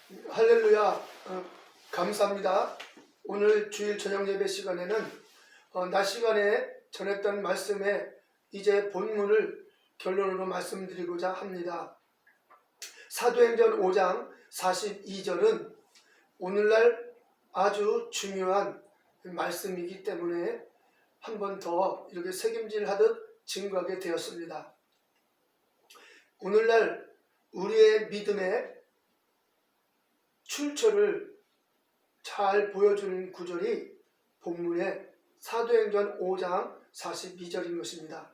할렐루야. 감사합니다. 오늘 주일 저녁 예배 시간에는 낮 시간에 전했던 말씀에 이제 본문을 결론으로 말씀드리고자 합니다. 사도행전 5장 42절은 오늘날 아주 중요한 말씀이기 때문에 한 번 더 이렇게 새김질하듯 증거하게 되었습니다. 오늘날 우리의 믿음의 출처를 잘 보여주는 구절이 본문의 사도행전 5장 42절인 것입니다.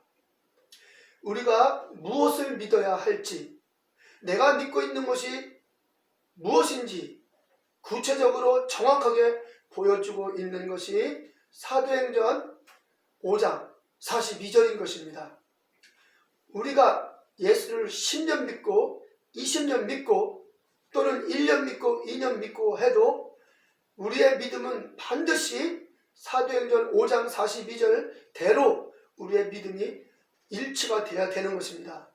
우리가 무엇을 믿어야 할지, 내가 믿고 있는 것이 무엇인지 구체적으로 정확하게 보여주고 있는 것이 사도행전 5장 42절인 것입니다. 우리가 예수를 10년 믿고 20년 믿고 또는 1년 믿고 2년 믿고 해도 우리의 믿음은 반드시 사도행전 5장 42절 대로 우리의 믿음이 일치가 되어야 되는 것입니다.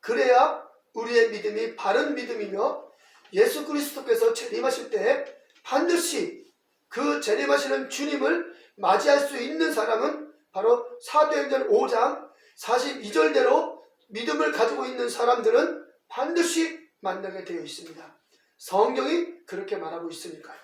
그래야 우리의 믿음이 바른 믿음이며 예수 그리스도께서 재림하실 때 반드시 그 재림하시는 주님을 맞이할 수 있는 사람은 바로 사도행전 5장 42절대로 믿음을 가지고 있는 사람들은 반드시 만나게 되어 있습니다. 성경이 그렇게 말하고 있으니까요.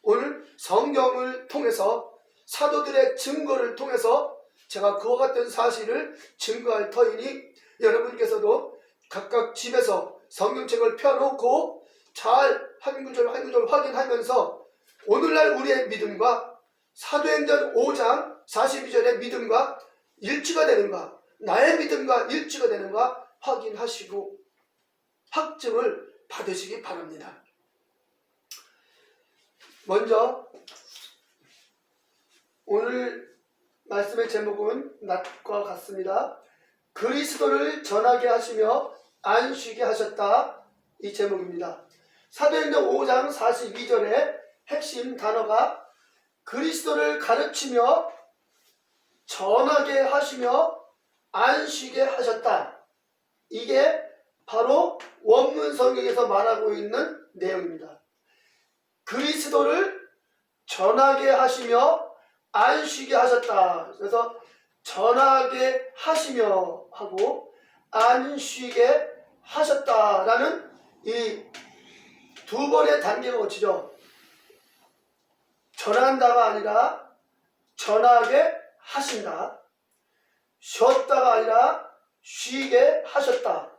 오늘 성경을 통해서 사도들의 증거를 통해서 제가 그와 같은 사실을 증거할 터이니 여러분께서도 각각 집에서 성경책을 펴놓고 잘 한 구절 한 구절 확인하면서 오늘날 우리의 믿음과 사도행전 5장 42절의 믿음과 일치가 되는가, 나의 믿음과 일치가 되는가 확인하시고 확증을 받으시기 바랍니다. 먼저 오늘 말씀의 제목은 낮과 같습니다. 그리스도를 전하게 하시며 안쉬게 하셨다, 이 제목입니다. 사도행전 5장 42절의 핵심 단어가 그리스도를 가르치며 전하게 하시며 안쉬게 하셨다. 이게 바로 원문 성경에서 말하고 있는 내용입니다. 그리스도를 전하게 하시며 안쉬게 하셨다. 그래서 전하게 하시며 하고 안쉬게 하셨다라는 이 두 번의 단계가 거치죠. 전한다가 아니라 전하게 하신다. 쉬었다가 아니라 쉬게 하셨다.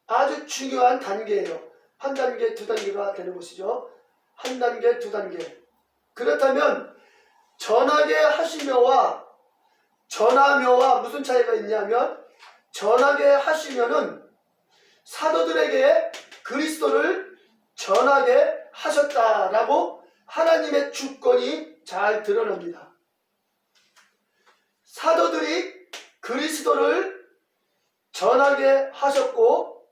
아주 중요한 단계예요. 한 단계, 두 단계가 되는 것이죠. 한 단계, 두 단계. 그렇다면 전하게 하시며와 전하며와 무슨 차이가 있냐면, 전하게 하시면은 사도들에게 그리스도를 전하게 하셨다라고 하나님의 주권이 잘 드러납니다. 사도들이 그리스도를 전하게 하셨고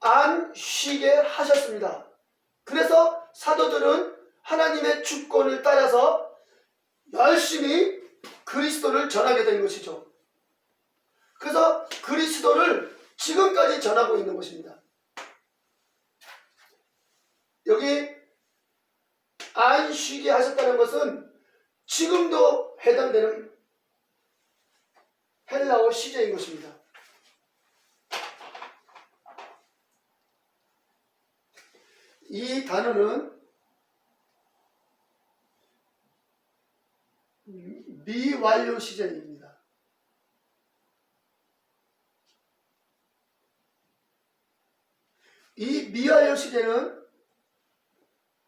안쉬게 하셨습니다. 그래서 사도들은 하나님의 주권을 따라서 열심히 그리스도를 전하게 된 것이죠. 그래서 그리스도를 지금까지 전하고 있는 것입니다. 여기 안쉬게 하셨다는 것은 지금도 해당되는 헬라어 시제인 것입니다. 이 단어는 미완료 시제입니다. 이 미완료 시제는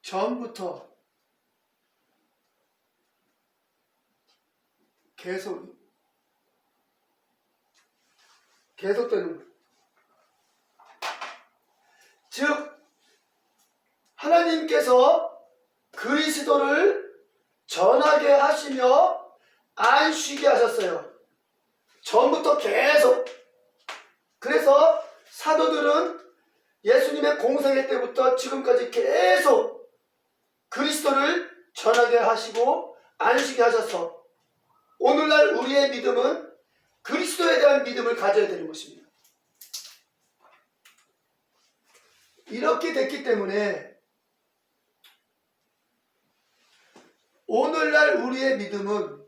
전부터 계속되는 것. 즉 하나님께서 그리스도를 전하게 하시며 안쉬게 하셨어요. 전부터 계속. 그래서 사도들은 예수님의 공생애 때부터 지금까지 계속 그리스도를 전하게 하시고 안쉬게 하셔서 오늘날 우리의 믿음은 그리스도에 대한 믿음을 가져야 되는 것입니다. 이렇게 됐기 때문에 오늘날 우리의 믿음은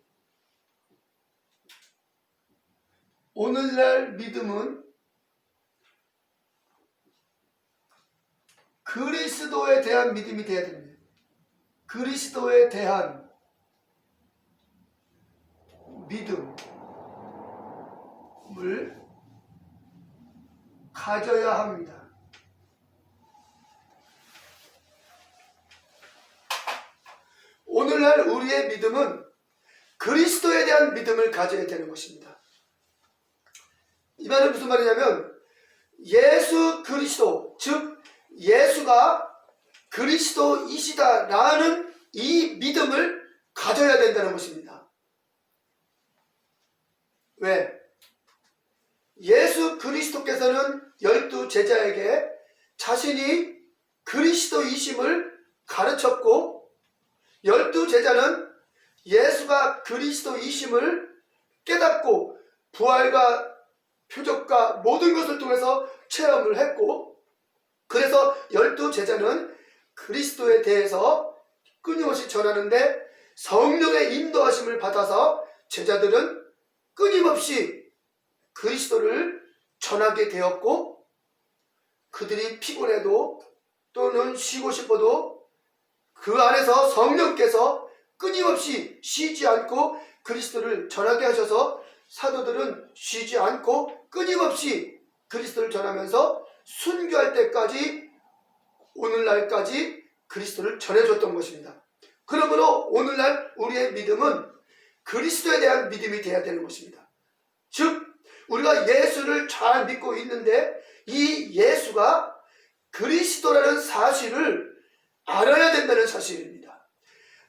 그리스도에 대한 믿음이 되어야 됩니다. 그리스도에 대한 믿음을 가져야 합니다. 오늘날 우리의 믿음은 그리스도에 대한 믿음을 가져야 되는 것입니다. 이 말은 무슨 말이냐면 예수 그리스도, 즉 예수가 그리스도이시다라는 이 믿음을 가져야 된다는 것입니다. 왜? 예수 그리스도께서는 12 제자에게 자신이 그리스도이심을 가르쳤고 12 제자는 예수가 그리스도이심을 깨닫고 부활과 표적과 모든 것을 통해서 체험을 했고 그래서 12 제자는 그리스도에 대해서 끊임없이 전하는데 성령의 인도하심을 받아서 제자들은 끊임없이 그리스도를 전하게 되었고 그들이 피곤해도 또는 쉬고 싶어도 그 안에서 성령께서 끊임없이 쉬지 않고 그리스도를 전하게 하셔서 사도들은 쉬지 않고 끊임없이 그리스도를 전하면서 순교할 때까지 오늘날까지 그리스도를 전해줬던 것입니다. 그러므로 오늘날 우리의 믿음은 그리스도에 대한 믿음이 되어야 되는 것입니다. 즉 우리가 예수를 잘 믿고 있는데 이 예수가 그리스도라는 사실을 알아야 된다는 사실입니다.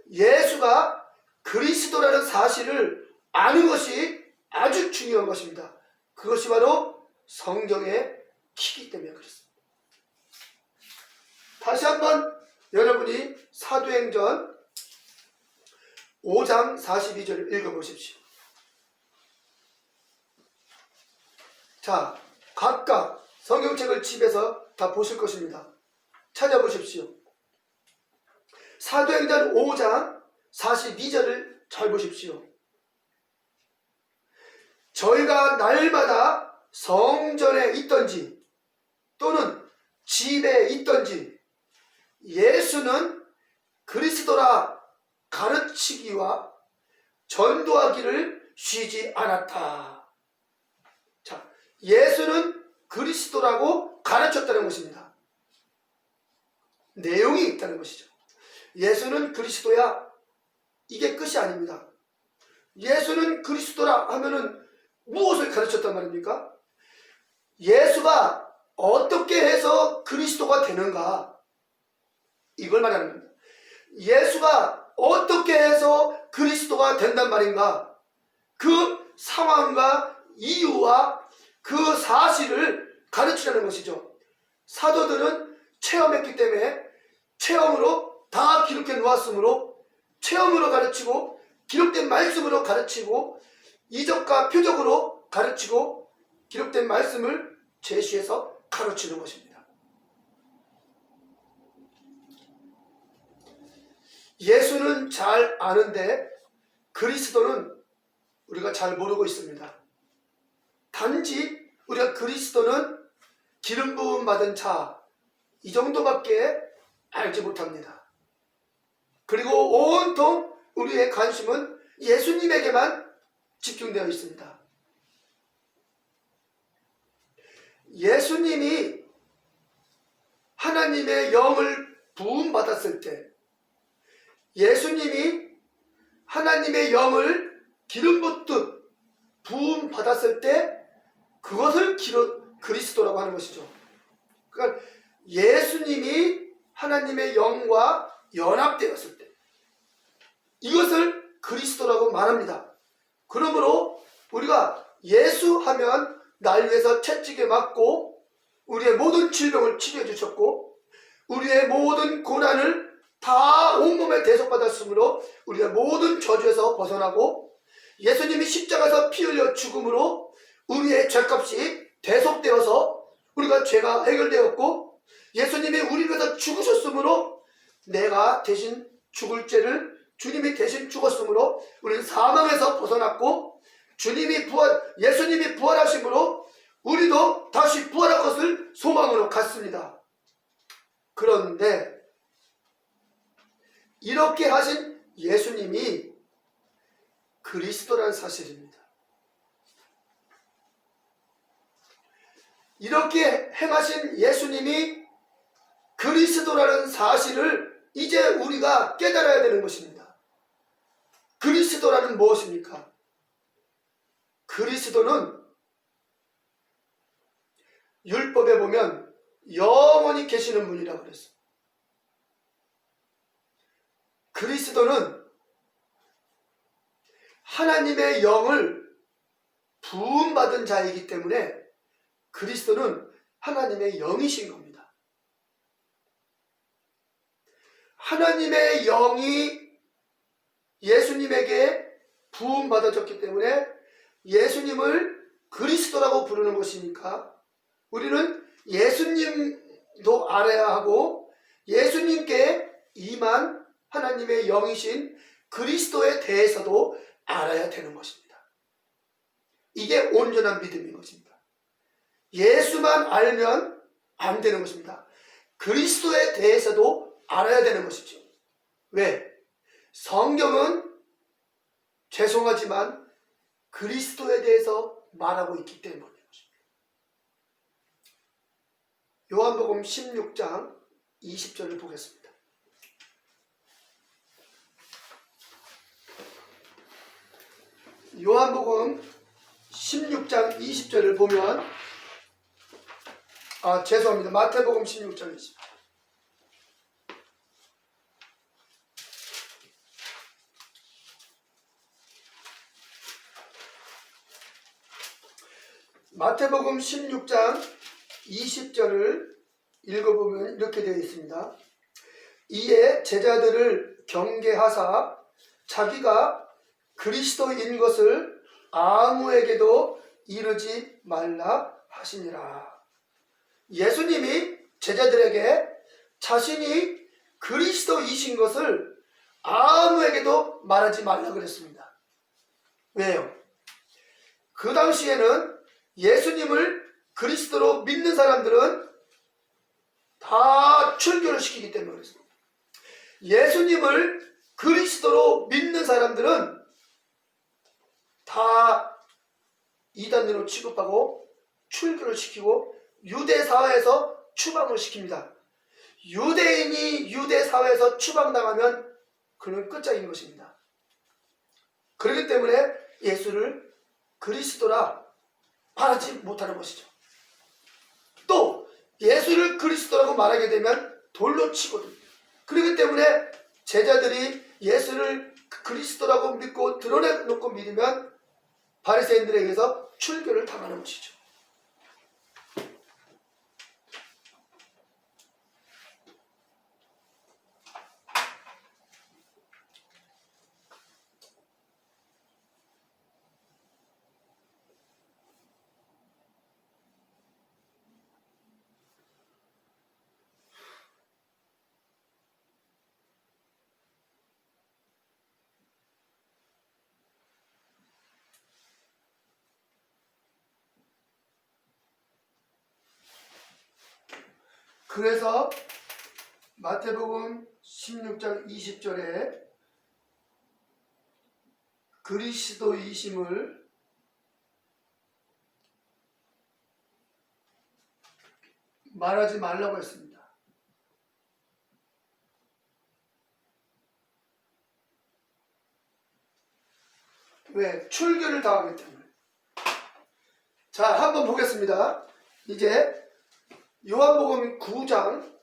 예수가 그리스도라는 사실을 아는 것이 아주 중요한 것입니다. 그것이 바로 성경의 키이기 때문에 그렇습니다. 다시 한번 여러분이 사도행전 5장 42절을 읽어보십시오. 자, 각각 성경책을 집에서 다 보실 것입니다. 찾아보십시오. 사도행전 5장 42절을 잘 보십시오. 저희가 날마다 성전에 있던지 또는 집에 있던지 예수는 그리스도라 가르치기와 전도하기를 쉬지 않았다. 자, 예수는 그리스도라고 가르쳤다는 것입니다. 내용이 있다는 것이죠. 예수는 그리스도야. 이게 끝이 아닙니다. 예수는 그리스도라 하면은 무엇을 가르쳤단 말입니까? 예수가 어떻게 해서 그리스도가 되는가? 이걸 말하는 겁니다. 예수가 어떻게 해서 그리스도가 된단 말인가? 그 상황과 이유와 그 사실을 가르치라는 것이죠. 사도들은 체험했기 때문에 체험으로 다 기록해 놓았으므로 체험으로 가르치고 기록된 말씀으로 가르치고 이적과 표적으로 가르치고 기록된 말씀을 제시해서 가르치는 것입니다. 예수는 잘 아는데 그리스도는 우리가 잘 모르고 있습니다. 단지 우리가 그리스도는 기름 부음 받은 자 이 정도밖에 알지 못합니다. 그리고 온통 우리의 관심은 예수님에게만 집중되어 있습니다. 예수님이 하나님의 영을 부음받았을 때 예수님이 하나님의 영을 기름 붓듯 부음받았을 때 그것을 그리스도라고 하는 것이죠. 그러니까 예수님이 하나님의 영과 연합되었을 때 이것을 그리스도라고 말합니다. 그러므로 우리가 예수 하면 날 위해서 채찍에 맞고 우리의 모든 질병을 치료해 주셨고 우리의 모든 고난을 다 온몸에 대속받았으므로 우리의 모든 저주에서 벗어나고 예수님이 십자가에서 피 흘려 죽음으로 우리의 죄값이 대속되어서 우리가 죄가 해결되었고 예수님이 우리 위해서 죽으셨으므로 내가 대신 죽을 죄를 주님이 대신 죽었으므로 우리는 사망에서 벗어났고 예수님이 부활하심으로 우리도 다시 부활할 것을 소망으로 갖습니다. 그런데 이렇게 하신 예수님이 그리스도라는 사실입니다. 이렇게 행하신 예수님이 그리스도라는 사실을 이제 우리가 깨달아야 되는 것입니다. 그리스도라는 무엇입니까? 그리스도는 율법에 보면 영원히 계시는 분이라고 그랬어요. 그리스도는 하나님의 영을 부음받은 자이기 때문에 그리스도는 하나님의 영이신 겁니다. 하나님의 영이 예수님에게 부음받아졌기 때문에 예수님을 그리스도라고 부르는 것이니까 우리는 예수님도 알아야 하고 예수님께 임한 하나님의 영이신 그리스도에 대해서도 알아야 되는 것입니다. 이게 온전한 믿음인 것입니다. 예수만 알면 안 되는 것입니다. 그리스도에 대해서도 알아야 되는 것이죠. 왜? 성경은 죄송하지만 그리스도에 대해서 말하고 있기 때문인 것입니다. 요한복음 16장 20절을 보겠습니다. 요한복음 16장 20절을 보면 죄송합니다. 마태복음 16장 20절. 마태복음 16장 20절을 읽어보면 이렇게 되어 있습니다. 이에 제자들을 경계하사 자기가 그리스도인 것을 아무에게도 이르지 말라 하시니라. 예수님이 제자들에게 자신이 그리스도이신 것을 아무에게도 말하지 말라 그랬습니다. 왜요? 그 당시에는 예수님을 그리스도로 믿는 사람들은 다 출교를 시키기 때문에 그렇습니다. 예수님을 그리스도로 믿는 사람들은 다 이단으로 취급하고 출교를 시키고 유대 사회에서 추방을 시킵니다. 유대인이 유대 사회에서 추방당하면 그는 끝장인 것입니다. 그렇기 때문에 예수를 그리스도라 말하지 못하는 것이죠. 또 예수를 그리스도라고 말하게 되면 돌로 치거든요. 그렇기 때문에 제자들이 예수를 그리스도라고 믿고 드러내놓고 믿으면 바리새인들에 의해서 출교를 당하는 것이죠. 그래서 마태복음 16장 20절에 그리스도이심을 말하지 말라고 했습니다. 왜? 출교를 당하기 때문에. 자, 한번 보겠습니다. 이제 요한복음 9장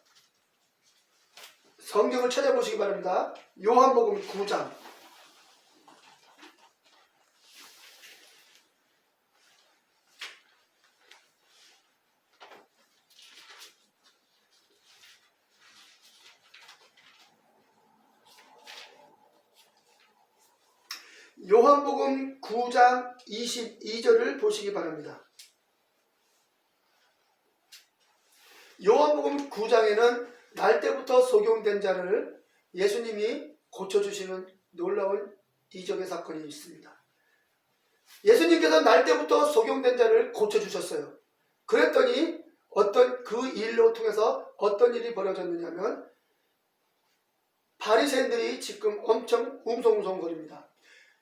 성경을 찾아보시기 바랍니다. 요한복음 9장 요한복음 9장 22절을 보시기 바랍니다. 요한복음 9장에는 날 때부터 소경된 자를 예수님이 고쳐주시는 놀라운 이적의 사건이 있습니다. 예수님께서 날 때부터 소경된 자를 고쳐주셨어요. 그랬더니 어떤 그 일로 통해서 어떤 일이 벌어졌느냐면 바리새인들이 지금 엄청 웅성웅성거립니다.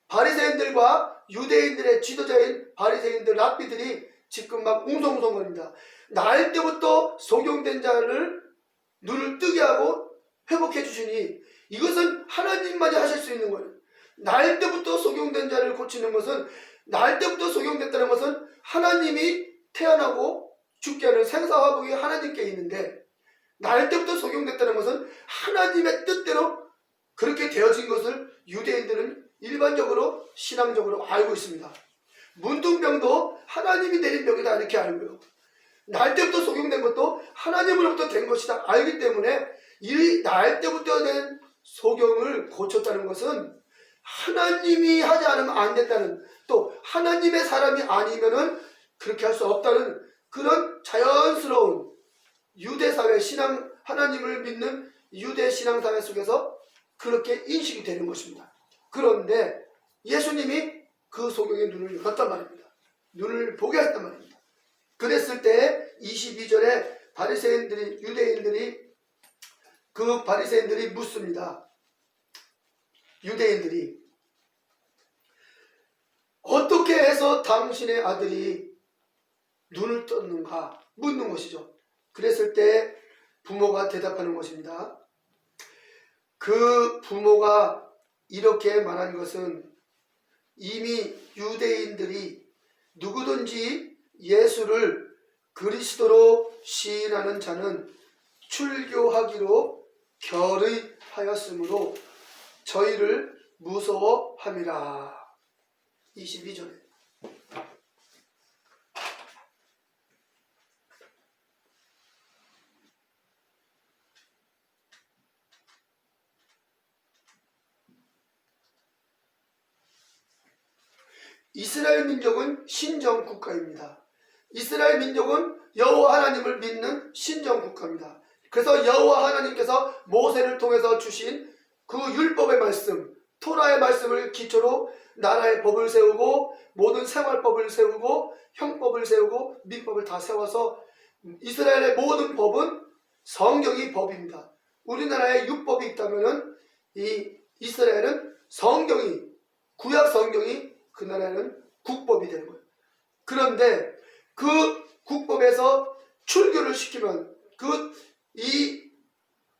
바리새인들과 유대인들의 지도자인 바리새인들 랍비들이 지금 막 웅성웅성거립니다. 날 때부터 소경된 자를 눈을 뜨게 하고 회복해 주시니 이것은 하나님만이 하실 수 있는 거예요. 날 때부터 소경된 자를 고치는 것은, 날 때부터 소경됐다는 것은 하나님이 태어나고 죽게 하는 생사화복이 하나님께 있는데, 날 때부터 소경됐다는 것은 하나님의 뜻대로 그렇게 되어진 것을 유대인들은 일반적으로 신앙적으로 알고 있습니다. 문둥병도 하나님이 내린 병이다 이렇게 알고요. 날 때부터 소경된 것도 하나님으로부터 된 것이다 알기 때문에 이 날 때부터 된 소경을 고쳤다는 것은 하나님이 하지 않으면 안 된다는, 또 하나님의 사람이 아니면은 그렇게 할 수 없다는 그런 자연스러운 유대사회 신앙, 하나님을 믿는 유대 신앙사회 속에서 그렇게 인식이 되는 것입니다. 그런데 예수님이 그 소경의 눈을 열었단 말입니다. 눈을 보게 했단 말입니다. 그랬을 때 22절에 바리새인들이, 유대인들이, 그 바리새인들이 묻습니다. 유대인들이 어떻게 해서 당신의 아들이 눈을 떴는가 묻는 것이죠. 그랬을 때 부모가 대답하는 것입니다. 그 부모가 이렇게 말한 것은 이미 유대인들이 누구든지 예수를 그리스도로 시인하는 자는 출교하기로 결의하였으므로 저희를 무서워함이라. 22절에 이스라엘 민족은 신정 국가입니다. 이스라엘 민족은 여호와 하나님을 믿는 신정 국가입니다. 그래서 여호와 하나님께서 모세를 통해서 주신 그 율법의 말씀, 토라의 말씀을 기초로 나라의 법을 세우고 모든 생활법을 세우고 형법을 세우고 민법을 다 세워서 이스라엘의 모든 법은 성경이 법입니다. 우리나라에 율법이 있다면은 이 이스라엘은 성경이, 구약 성경이 그 나라에는 국법이 되는 거예요. 그런데 그 국법에서 출교를 시키면 이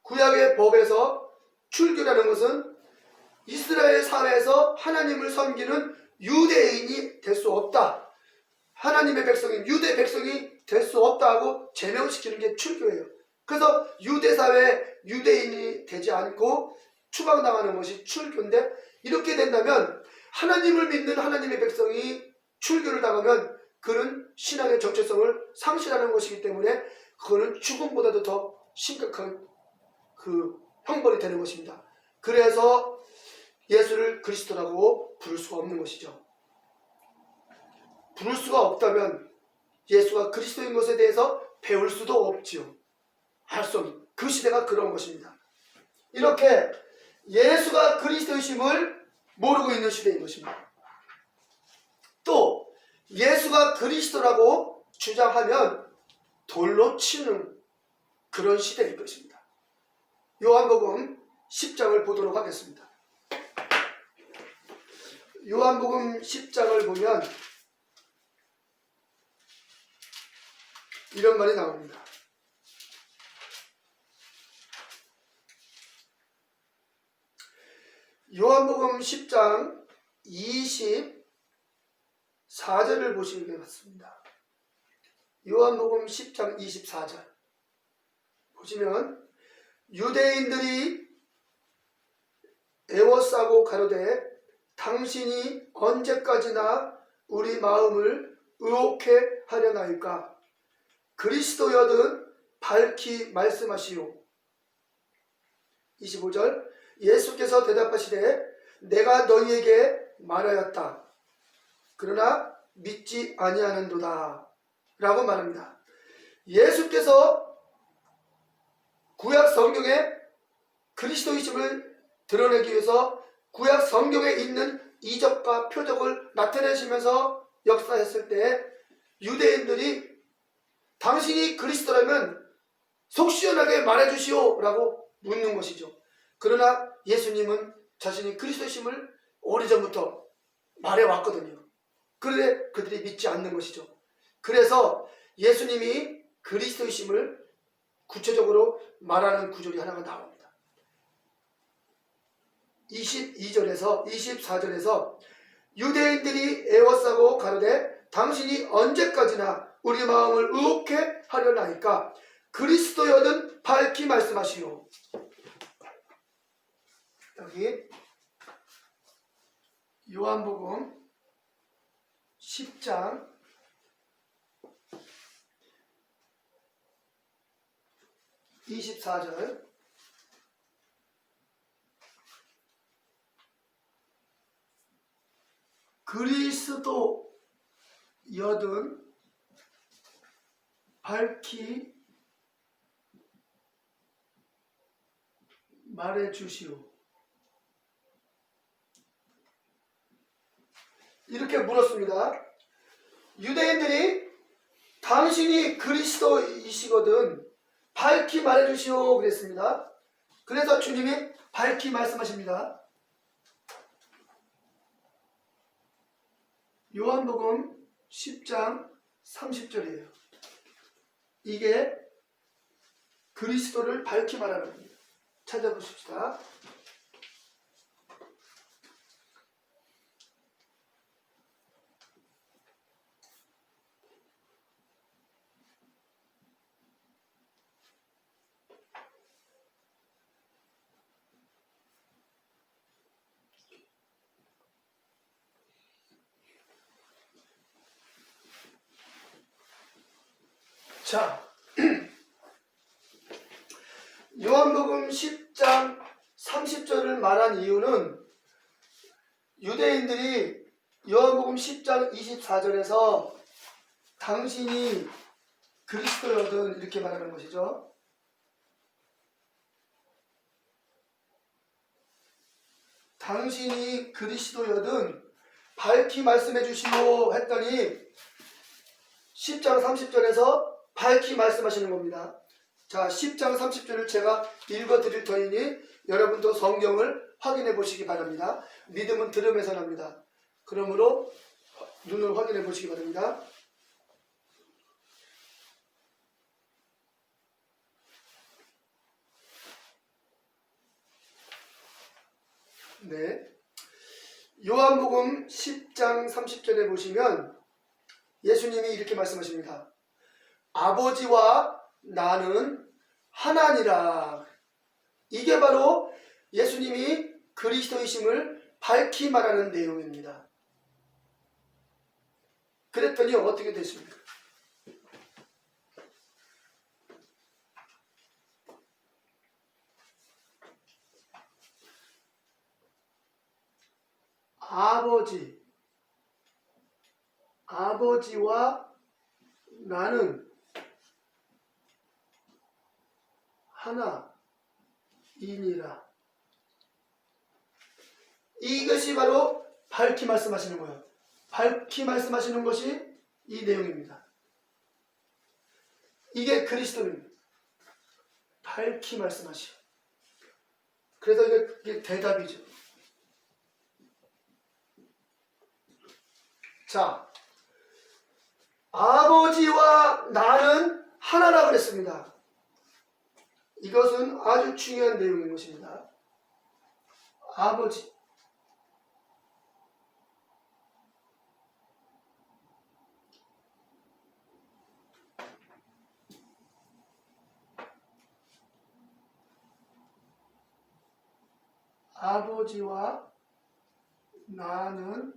구약의 법에서 출교라는 것은 이스라엘 사회에서 하나님을 섬기는 유대인이 될 수 없다. 하나님의 백성인 유대 백성이 될 수 없다고 제명시키는 게 출교예요. 그래서 유대 사회에 유대인이 되지 않고 추방당하는 것이 출교인데, 이렇게 된다면 하나님을 믿는 하나님의 백성이 출교를 당하면 그는 신앙의 정체성을 상실하는 것이기 때문에 그거는 죽음보다도 더 심각한 그 형벌이 되는 것입니다. 그래서 예수를 그리스도라고 부를 수가 없는 것이죠. 부를 수가 없다면 예수가 그리스도인 것에 대해서 배울 수도 없지요. 알 수 없는 그 시대가 그런 것입니다. 이렇게 예수가 그리스도이심을 모르고 있는 시대인 것입니다. 또 예수가 그리스도라고 주장하면 돌로 치는 그런 시대일 것입니다. 요한복음 10장을 보도록 하겠습니다. 요한복음 10장을 보면 이런 말이 나옵니다. 요한복음 10장 24절을 보시는 게 맞습니다. 요한복음 10장 24절 보시면 유대인들이 애워싸고 가로되 당신이 언제까지나 우리 마음을 의혹해 하려나이까? 그리스도여든 밝히 말씀하시오. 25절 예수께서 대답하시되 내가 너희에게 말하였다. 그러나 믿지 아니하는도다 라고 말합니다. 예수께서 구약 성경에 그리스도이심을 드러내기 위해서 구약 성경에 있는 이적과 표적을 나타내시면서 역사했을 때 유대인들이 당신이 그리스도라면 속 시원하게 말해주시오 라고 묻는 것이죠. 그러나 예수님은 자신이 그리스도이심을 오래전부터 말해왔거든요. 그런데 그들이 믿지 않는 것이죠. 그래서 예수님이 그리스도이심을 구체적으로 말하는 구절이 하나가 나옵니다. 22절에서 24절에서 유대인들이 애워싸고 가로되 당신이 언제까지나 우리 마음을 의혹해 하려나이까 그리스도여든 밝히 말씀하시오. 여기 요한복음 10장 24절 그리스도여든 밝히 말해주시오. 이렇게 물었습니다. 유대인들이 당신이 그리스도이시거든 밝히 말해주시오 그랬습니다. 그래서 주님이 밝히 말씀하십니다. 요한복음 10장 30절이에요. 이게 그리스도를 밝히 말하는 겁니다. 찾아보십시다. 자, 요한복음 10장 30절을 말한 이유는 유대인들이 요한복음 10장 24절에서 당신이 그리스도여든 이렇게 말하는 것이죠. 당신이 그리스도여든 밝히 말씀해 주시오 했더니 10장 30절에서 밝히 말씀하시는 겁니다. 자, 10장 30절을 제가 읽어드릴 터이니 여러분도 성경을 확인해 보시기 바랍니다. 믿음은 들음에서 납니다. 그러므로 눈을 확인해 보시기 바랍니다. 네, 요한복음 10장 30절에 보시면 예수님이 이렇게 말씀하십니다. 아버지와 나는 하나니라. 이게 바로 예수님이 그리스도이심을 밝히 말하는 내용입니다. 그랬더니 어떻게 됐습니까? 아버지와 나는 하나이니라. 이것이 바로 밝히 말씀하시는 거예요. 밝히 말씀하시는 것이 이 내용입니다. 이게 그리스도입니다. 밝히 말씀하시오. 그래서 이게 대답이죠. 자, 아버지와 나는 하나라 그랬습니다. 이것은 아주 중요한 내용인 것입니다. 아버지와 나는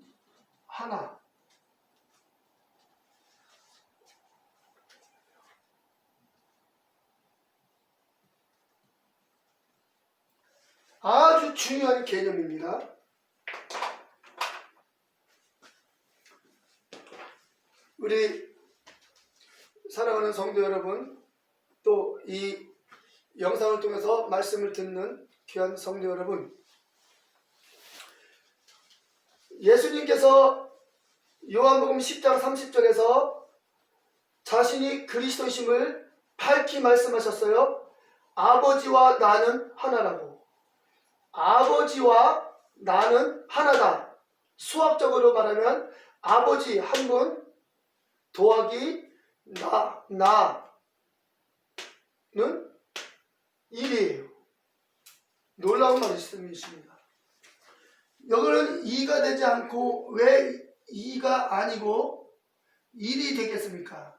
하나. 아주 중요한 개념입니다. 우리 사랑하는 성도 여러분, 또 이 영상을 통해서 말씀을 듣는 귀한 성도 여러분, 예수님께서 요한복음 10장 30절에서 자신이 그리스도이심을 밝히 말씀하셨어요. 아버지와 나는 하나라고. 아버지와 나는 하나다. 수학적으로 말하면 아버지 한 분 더하기 나는 1이에요. 놀라운 말씀이십니다. 여기는 2가 되지 않고 왜 2가 아니고 1이 되겠습니까?